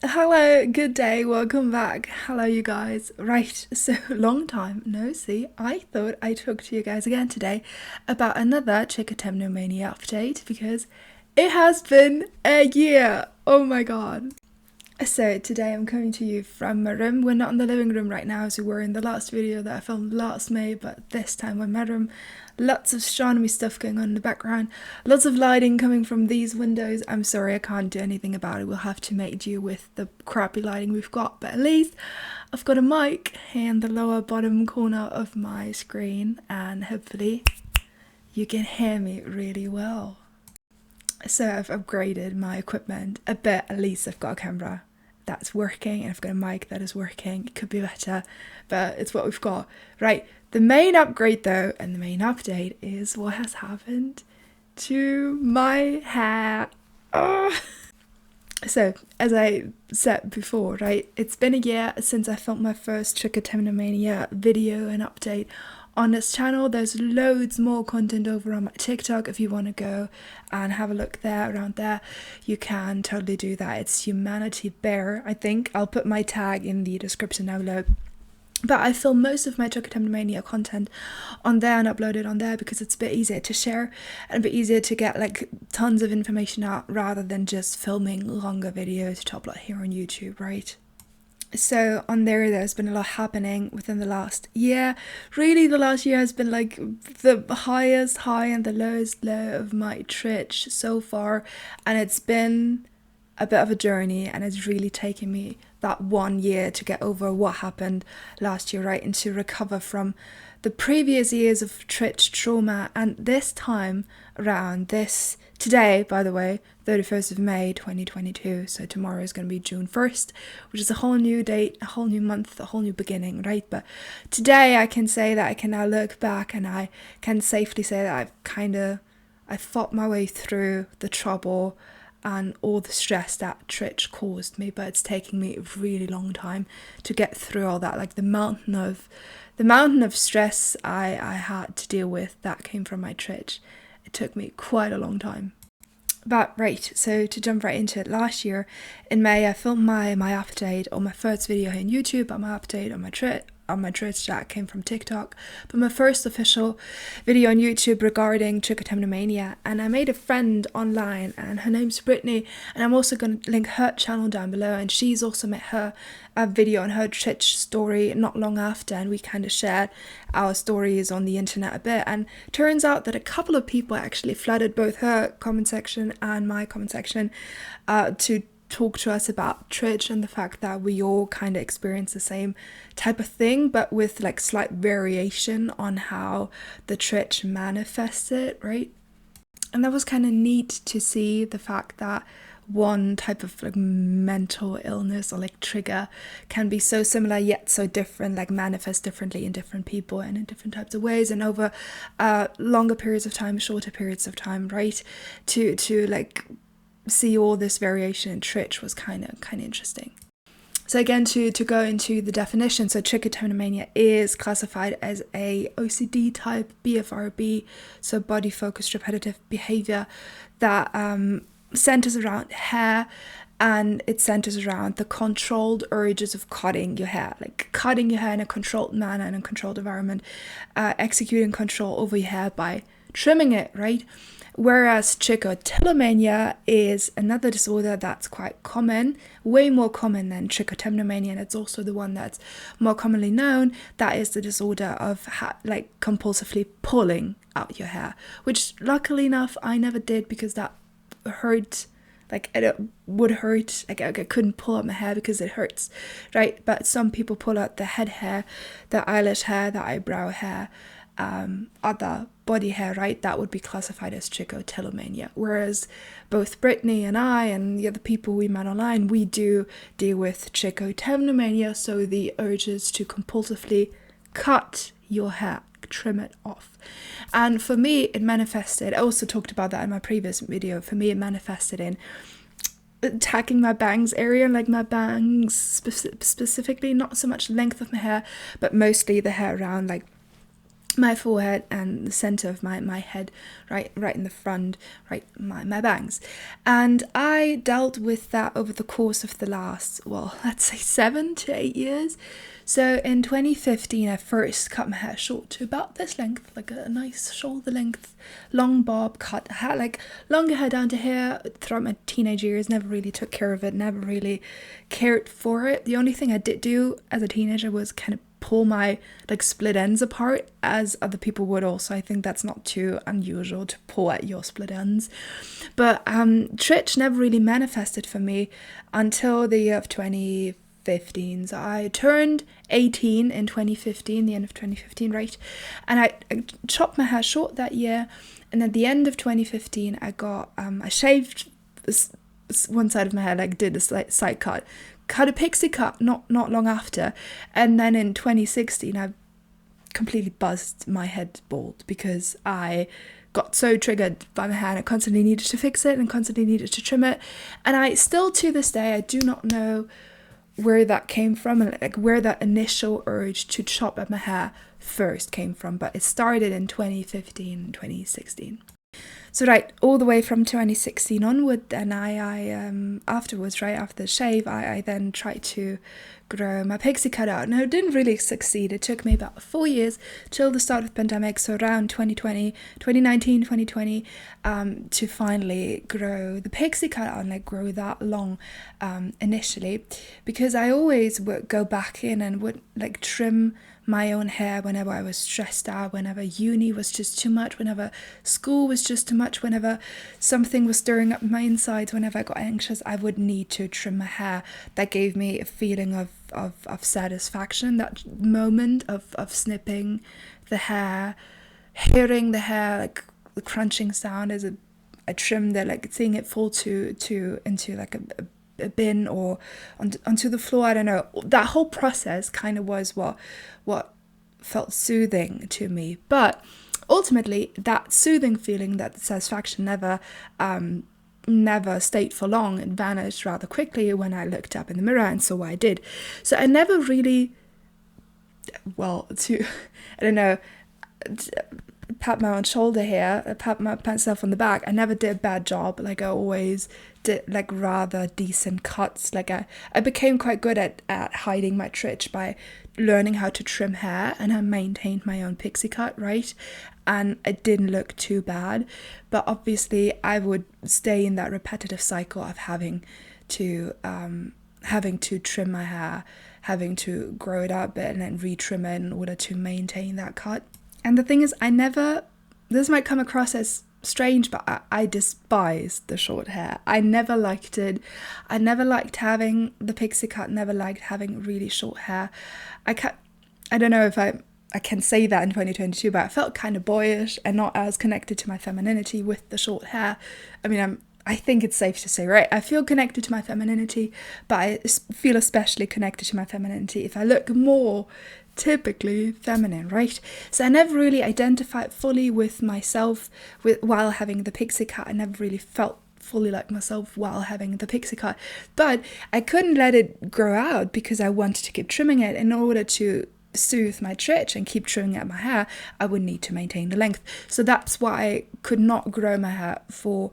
Hello, good day, welcome back. Hello, you guys. Right, so long time no see. I thought I'd talk to you guys again today about another Trichotemnomania update because it has been a year. Oh my god. So today I'm coming to you from my room. We're not in the living room right now as we were in the last video that I filmed last May, but this time we're in my room. Lots of astronomy stuff going on in the background. Lots of lighting coming from these windows. I'm sorry I can't do anything about it. We'll have to make do with the crappy lighting we've got, but at least I've got a mic in the lower bottom corner of my screen and hopefully you can hear me really well. So I've upgraded my equipment a bit. At least I've got a camera that's working and I've got a mic that is working. It could be better, but it's what we've got. Right, the main upgrade though, and the main update is what has happened to my hair. Oh. So, as I said before, right, it's been a year since I filmed my first Trichotemnomania video and update on this channel. There's loads more content over on my TikTok. If you want to go and have a look there, around there, you can totally do that. It's Humanity Bear, I think. I'll put my tag in the description down below. But I film most of my Trichotemnomania content on there and upload it on there because it's a bit easier to share and a bit easier to get like tons of information out rather than just filming longer videos to upload here on YouTube, right? So on there's been a lot happening within the last year. Really, the last year has been like the highest high and the lowest low of my trich so far, and it's been a bit of a journey, and it's really taken me that 1 year to get over what happened last year, right, and to recover from the previous years of trich trauma. And this time around, today, by the way, 31st of May 2022, so tomorrow is going to be June 1st, which is a whole new date, a whole new month, a whole new beginning, right? But today I can say that I can now look back and I can safely say that I fought my way through the trouble and all the stress that trich caused me, but it's taking me a really long time to get through all that. Like the mountain of stress I had to deal with that came from my trich. It took me quite a long time. But right, so to jump right into it, last year in May I filmed my update on my first video here on YouTube, and my update on my trich that came from TikTok, but my first official video on YouTube regarding Trichotemnomania. And I made a friend online and her name's Brittany, and I'm also going to link her channel down below, and she's also made her a video on her trich story not long after, and we kind of shared our stories on the internet a bit. And turns out that a couple of people actually flooded both her comment section and my comment section to talk to us about trich and the fact that we all kind of experience the same type of thing, but with like slight variation on how the trich manifested, right? And that was kind of neat to see the fact that one type of like mental illness or like trigger can be so similar yet so different, like manifest differently in different people and in different types of ways and over longer periods of time, shorter periods of time, right? To like see all this variation in trich was kind of interesting. So again, to go into the definition, so trichotillomania is classified as a OCD type BFRB, so body focused repetitive behavior that centers around hair, and it centers around the controlled urges of cutting your hair, like cutting your hair in a controlled manner in a controlled environment, executing control over your hair by trimming it, right? Whereas trichotillomania is another disorder that's quite common, way more common than trichotemnomania, and it's also the one that's more commonly known. That is the disorder of like compulsively pulling out your hair, which luckily enough I never did because that hurt. Like it would hurt. Like I couldn't pull out my hair because it hurts, right? But some people pull out the head hair, the eyelash hair, the eyebrow hair, other body hair, right? That would be classified as trichotillomania. Whereas both Brittany and I and the other people we met online, we do deal with trichotemnomania, so the urges to compulsively cut your hair, trim it off. And for me, it manifested, I also talked about that in my previous video, for me it manifested in attacking my bangs area, like my bangs specifically, not so much length of my hair, but mostly the hair around like my forehead and the center of my head, right in the front, right, my bangs. And I dealt with that over the course of the last, well, let's say 7 to 8 years. So in 2015, I first cut my hair short to about this length, like a nice shoulder length, long bob cut. I had like longer hair down to here throughout my teenage years, never really took care of it, never really cared for it. The only thing I did do as a teenager was kind of pull my like split ends apart, as other people would also. I think that's not too unusual to pull at your split ends. But trich never really manifested for me until the year of 2015. So I turned 18 in 2015, the end of 2015, right? And I chopped my hair short that year. And at the end of 2015, I shaved one side of my hair, like did a side cut a pixie cut not long after. And then in 2016, I completely buzzed my head bald because I got so triggered by my hair and I constantly needed to fix it and constantly needed to trim it. And I still, to this day, I do not know where that came from and like where that initial urge to chop at my hair first came from, but it started in 2015, 2016. So right, all the way from 2016 onward, then I afterwards, right after the shave, I then tried to grow my pixie cut out. Now, it didn't really succeed. It took me about 4 years till the start of the pandemic, so around 2019, 2020, to finally grow the pixie cut out and like grow that long initially, because I always would go back in and would like trim my own hair whenever I was stressed out, whenever uni was just too much, whenever school was just too much, whenever something was stirring up my insides, whenever I got anxious, I would need to trim my hair. That gave me a feeling of satisfaction, that moment of snipping the hair, hearing the hair, like the crunching sound as I trimmed it, like seeing it fall into like a bin or onto the floor. I don't know. That whole process kind of was what felt soothing to me. But ultimately, that soothing feeling, that satisfaction never stayed for long. It vanished rather quickly when I looked up in the mirror and saw what I did. So I never really, I don't know, pat my own shoulder here, pat myself on the back. I never did a bad job. Like I always did like rather decent cuts. Like I became quite good at hiding my trich by learning how to trim hair, and I maintained my own pixie cut, right? And it didn't look too bad. But obviously I would stay in that repetitive cycle of having to trim my hair, having to grow it out a bit and then retrim it in order to maintain that cut. And the thing is, this might come across as strange, but I despise the short hair. I never liked it. I never liked having the pixie cut, never liked having really short hair. I don't know if I can say that in 2022, but I felt kind of boyish and not as connected to my femininity with the short hair. I mean, I think it's safe to say, right? I feel connected to my femininity, but I feel especially connected to my femininity if I look more typically feminine, right? So I never really identified fully with myself while having the pixie cut. I never really felt fully like myself while having the pixie cut, but I couldn't let it grow out because I wanted to keep trimming it. In order to soothe my trich and keep trimming at my hair, I would need to maintain the length. So that's why I could not grow my hair for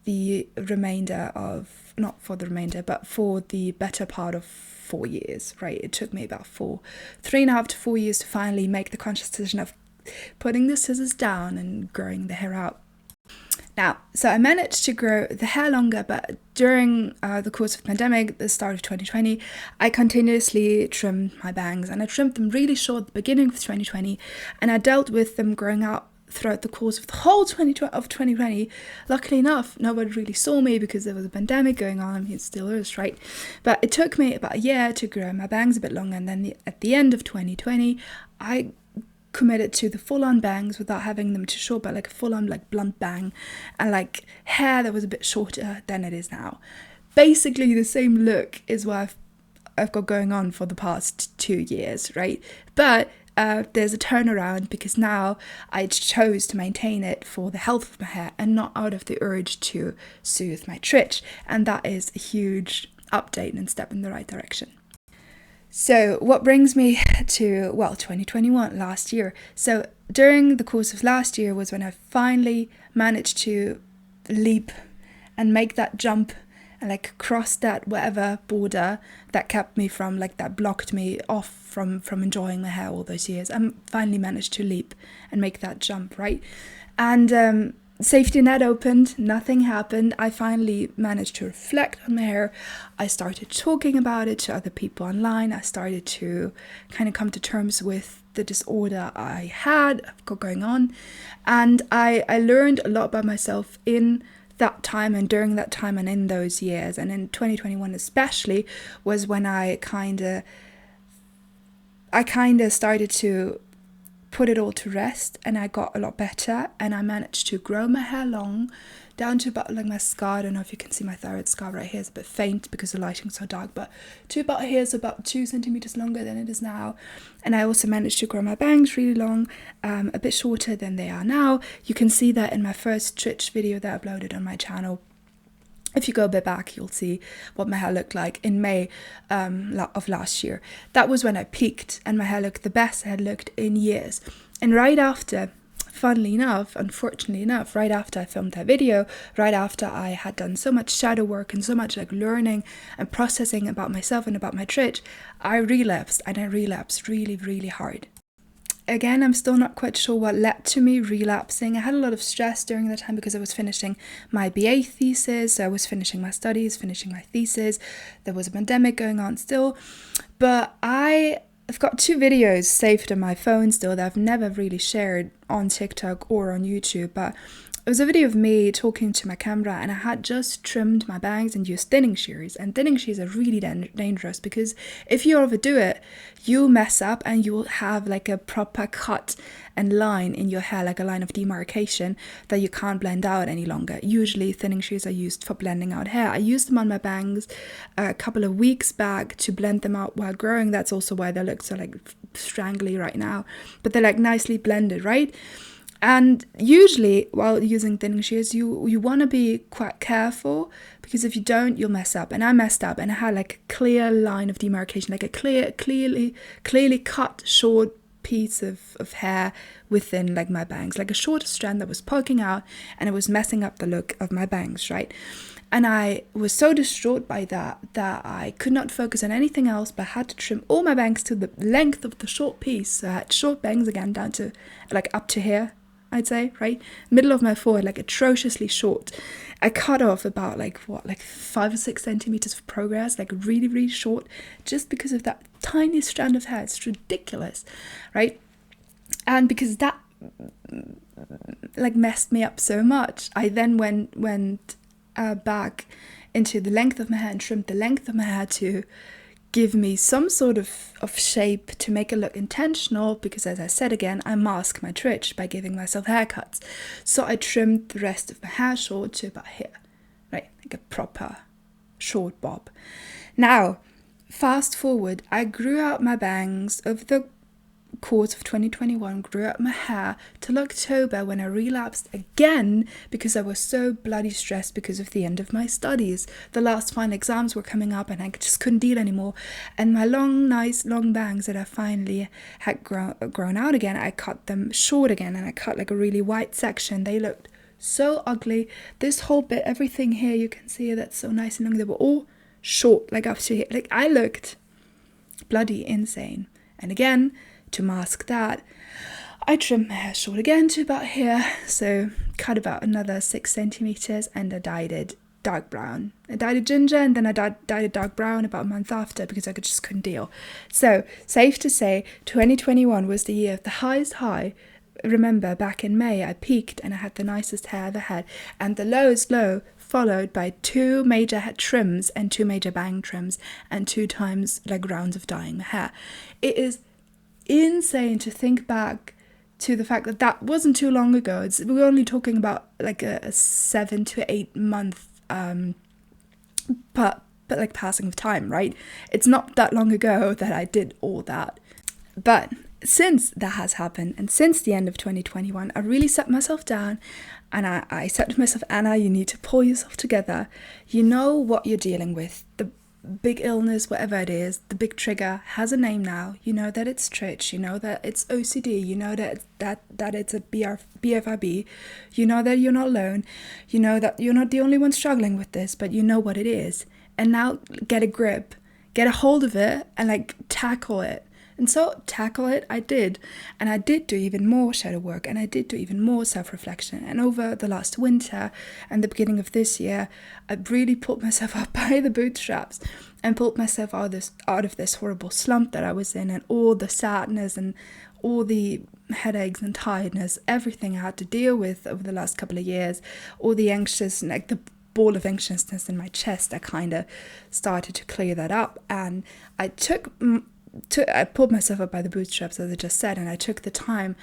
the better part of 4 years, right? It took me about 3.5 to 4 years to finally make the conscious decision of putting the scissors down and growing the hair out. Now, so I managed to grow the hair longer, but during the course of the pandemic, the start of 2020, I continuously trimmed my bangs, and I trimmed them really short at the beginning of 2020, and I dealt with them growing out throughout the course of the whole 2020. Luckily enough, nobody really saw me because there was a pandemic going on. I mean, it still is, right? But it took me about a year to grow my bangs a bit longer, and then at the end of 2020, I committed to the full-on bangs without having them too short, but like a full-on like blunt bang and like hair that was a bit shorter than it is now. Basically the same look is what I've got going on for the past 2 years, right? But there's a turnaround because now I chose to maintain it for the health of my hair and not out of the urge to soothe my trich, and that is a huge update and step in the right direction. So what brings me to, 2021, last year. So during the course of last year was when I finally managed to leap and make that jump and like cross that whatever border that kept me from, like, that blocked me off from enjoying my hair all those years. I finally managed to leap and make that jump, right? And safety net opened, nothing happened. I finally managed to reflect on my hair. I started talking about it to other people online. I started to kind of come to terms with the disorder I had got going on. And I learned a lot about myself in that time and during that time and in those years. And in 2021 especially was when I kind of started to put it all to rest, and I got a lot better, and I managed to grow my hair long down to about like my scar. I don't know if you can see my thyroid scar right here. It's a bit faint because the lighting's so dark, but to about here is about 2 centimeters longer than it is now. And I also managed to grow my bangs really long, a bit shorter than they are now. You can see that in my first Trich video that I uploaded on my channel. If you go a bit back, you'll see what my hair looked like in May of last year. That was when I peaked and my hair looked the best it had looked in years. And right after, funnily enough, unfortunately enough, right after I filmed that video, right after I had done so much shadow work and so much like learning and processing about myself and about my trich, I relapsed, and I relapsed really, really hard. Again, I'm still not quite sure what led to me relapsing. I had a lot of stress during that time because I was finishing my BA thesis. So I was finishing my studies, finishing my thesis. There was a pandemic going on still. But I've got 2 videos saved on my phone still that I've never really shared on TikTok or on YouTube. But it was a video of me talking to my camera, and I had just trimmed my bangs and used thinning shears. And thinning shears are really dangerous because if you overdo it, you'll mess up and you'll have like a proper cut and line in your hair, like a line of demarcation that you can't blend out any longer. Usually thinning shears are used for blending out hair. I used them on my bangs a couple of weeks back to blend them out while growing. That's also why they look so like strangly right now, but they're like nicely blended, right? And usually while using thinning shears, you want to be quite careful, because if you don't, you'll mess up. And I messed up, and I had like a clear line of demarcation, like a clearly cut short piece of hair within like my bangs, like a short strand that was poking out, and it was messing up the look of my bangs, right? And I was so distraught by that I could not focus on anything else, but had to trim all my bangs to the length of the short piece. So I had short bangs again down to like up to here, I'd say, right? Middle of my forehead, like atrociously short. I cut off about like 5 or 6 centimeters of progress, like really, really short, just because of that tiny strand of hair. It's ridiculous, right? And because that like messed me up so much, I then went back into the length of my hair and trimmed the length of my hair to give me some sort of shape, to make it look intentional, because as I said again, I mask my trich by giving myself haircuts. So I trimmed the rest of my hair short to about here, right? Like a proper short bob. Now, fast forward, I grew out my bangs over the course of 2021, grew out my hair till October, when I relapsed again because I was so bloody stressed because of the end of my studies. The last final exams were coming up and I just couldn't deal anymore. And my nice long bangs that I finally had grown out again, I cut them short again, and I cut like a really white section. They looked so ugly. This whole bit, everything here, you can see that's so nice and long, they were all short, like up to here. Like I looked bloody insane. And again, to mask that, I trimmed my hair short again to about here, so cut about another 6 centimeters, and I dyed it dark brown. I dyed it ginger, and then I dyed it dark brown about a month after, because I just couldn't deal. So safe to say, 2021 was the year of the highest high. Remember, back in May, I peaked and I had the nicest hair I ever had, and the lowest low followed by 2 major head trims and 2 major bang trims and 2 times like rounds of dyeing my hair. It is insane to think back to the fact that wasn't too long ago. We're only talking about like a 7 to 8 month but like passing of time, right? It's not that long ago that I did all that. But since that has happened, and since the end of 2021, I really set myself down, and I said to myself, Anna, you need to pull yourself together. You know what you're dealing with. big illness, whatever it is, the big trigger has a name now. You know that it's Trich, you know that it's OCD, you know that it's a BFIB, you know that you're not alone, you know that you're not the only one struggling with this, but you know what it is. And now get a grip, get a hold of it, and like tackle it. And so tackle it, I did. And I did do even more shadow work, and I did do even more self-reflection. And over the last winter and the beginning of this year, I really pulled myself up by the bootstraps and pulled myself out of this horrible slump that I was in, and all the sadness and all the headaches and tiredness, everything I had to deal with over the last couple of years, all the anxious, like the ball of anxiousness in my chest, I kind of started to clear that up. And I pulled myself up by the bootstraps, as I just said, and I took the time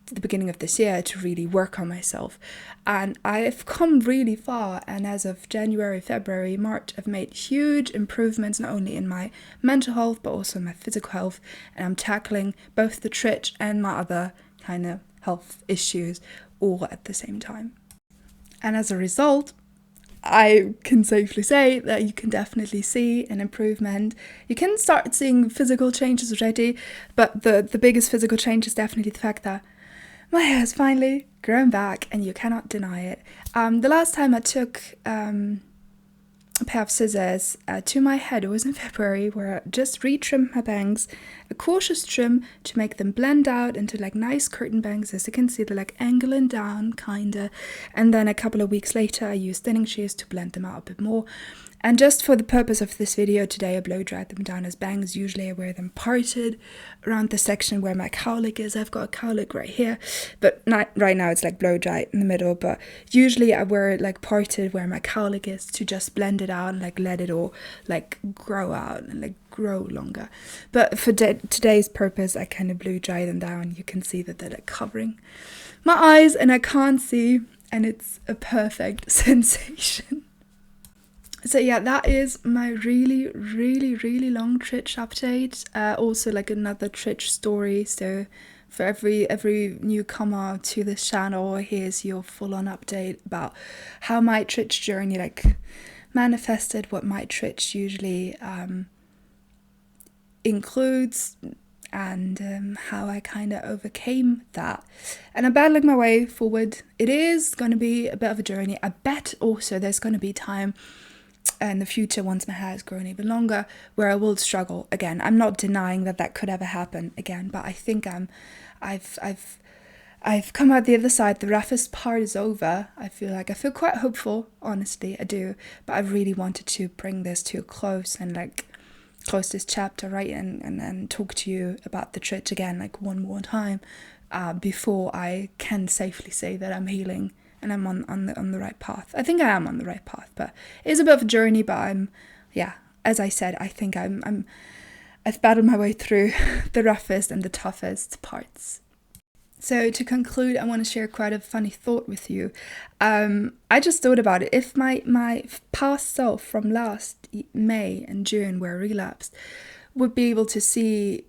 at the beginning of this year to really work on myself. And I've come really far, and as of January, February, March, I've made huge improvements, not only in my mental health, but also in my physical health. And I'm tackling both the trich and my other kind of health issues all at the same time. And as a result, I can safely say that you can definitely see an improvement. You can start seeing physical changes already, but the biggest physical change is definitely the fact that my hair has finally grown back, and you cannot deny it. The last time I took a pair of scissors to my head, it was in February, where I just retrimmed my bangs, a cautious trim to make them blend out into like nice curtain bangs. As you can see, they're like angling down kinda, and then a couple of weeks later I used thinning shears to blend them out a bit more. And just for the purpose of this video today, I blow dried them down as bangs. Usually I wear them parted around the section where my cowlick is. I've got a cowlick right here, but not right now, it's like blow dried in the middle. But usually I wear it like parted where my cowlick is, to just blend it out and like let it all like grow out and like grow longer. But for today's purpose, I kind of blow dry them down. You can see that they're like covering my eyes and I can't see, and it's a perfect sensation. So yeah, that is my really long Trich update. Also like another Trich story. So for every newcomer to this channel, here's your full-on update about how my Trich journey like manifested, what my Trich usually includes, and how I kind of overcame that. And I'm battling my way forward. It is going to be a bit of a journey. I bet also there's going to be time in the future, once my hair has grown even longer, where I will struggle again. I'm not denying that could ever happen again, but I think I've come out the other side. The roughest part is over. I feel quite hopeful, honestly, I do. But I really wanted to bring this to a close and like close this chapter, right, and then talk to you about the Trich again like one more time before I can safely say that I'm healing and I'm on the right path. I think I am on the right path, but it's a bit of a journey. But as I said, I think I've battled my way through the roughest and the toughest parts. So to conclude, I want to share quite a funny thought with you. I just thought about it. If my past self from last May and June, where I relapsed, would be able to see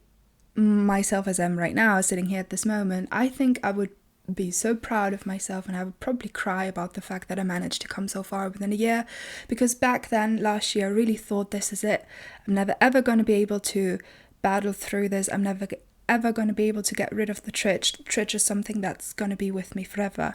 myself as I am right now, sitting here at this moment, I think I would be so proud of myself, and I would probably cry about the fact that I managed to come so far within a year. Because back then, last year, I really thought, this is it. I'm never ever going to be able to battle through this. I'm never ever going to be able to get rid of the Trich. Trich is something that's going to be with me forever,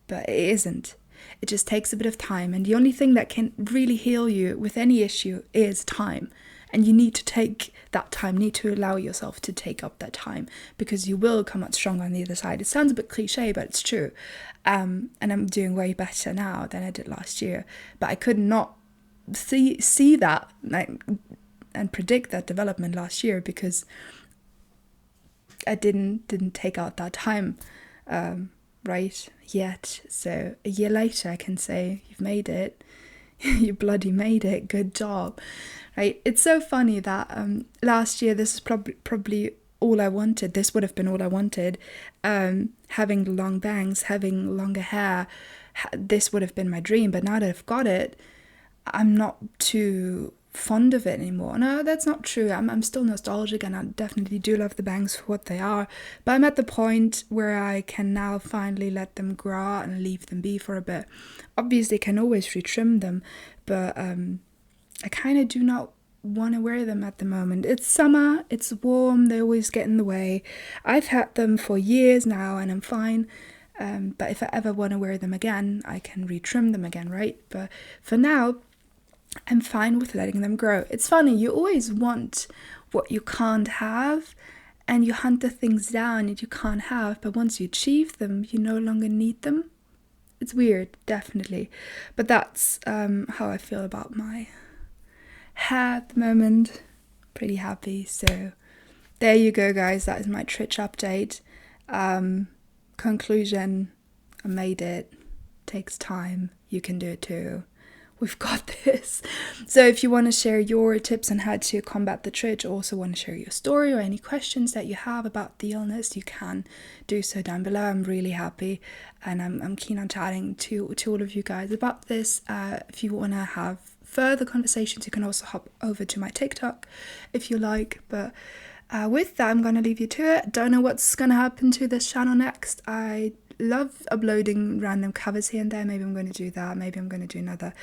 but it isn't. It just takes a bit of time, and the only thing that can really heal you with any issue is time. And you need to take that time, need to allow yourself to take up that time, because you will come out stronger on the other side. It sounds a bit cliche, but it's true. And I'm doing way better now than I did last year. But I could not see that and predict that development last year, because I didn't take out that time right yet. So a year later, I can say, you've made it. You bloody made it. Good job. Right? It's so funny that last year, this is probably all I wanted. This would have been all I wanted. Having long bangs, having longer hair, this would have been my dream. But now that I've got it, I'm not too fond of it anymore. No, that's not true. I'm still nostalgic, and I definitely do love the bangs for what they are. But I'm at the point where I can now finally let them grow out and leave them be for a bit. Obviously, I can always retrim them, but I kind of do not want to wear them at the moment. It's summer, it's warm, they always get in the way. I've had them for years now and I'm fine. But if I ever want to wear them again, I can retrim them again, right? But for now, I'm fine with letting them grow. It's funny, you always want what you can't have, and you hunt the things down that you can't have, but once you achieve them, you no longer need them. It's weird, definitely. But that's how I feel about my hair at the moment. Pretty happy. So there you go, guys. That is my Trich update. Conclusion, I made it. Takes time. You can do it too. We've got this. So if you want to share your tips on how to combat the Trich, also want to share your story or any questions that you have about the illness, you can do so down below. I'm really happy and I'm keen on chatting to all of you guys about this. If you want to have further conversations, you can also hop over to my TikTok if you like. But with that, I'm going to leave you to it. Don't know what's going to happen to this channel next. I love uploading random covers here and there. Maybe I'm going to do that. Maybe I'm going to do another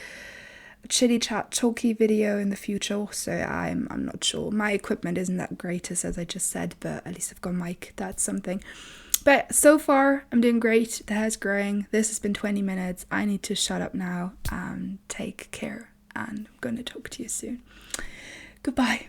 chitty chat talky video in the future. So I'm not sure. My equipment isn't that greatest, as I just said, but at least I've got a mic. That's something. But so far, I'm doing great. The hair's growing. This has been 20 minutes. I need to shut up now and take care. And I'm going to talk to you soon. Goodbye.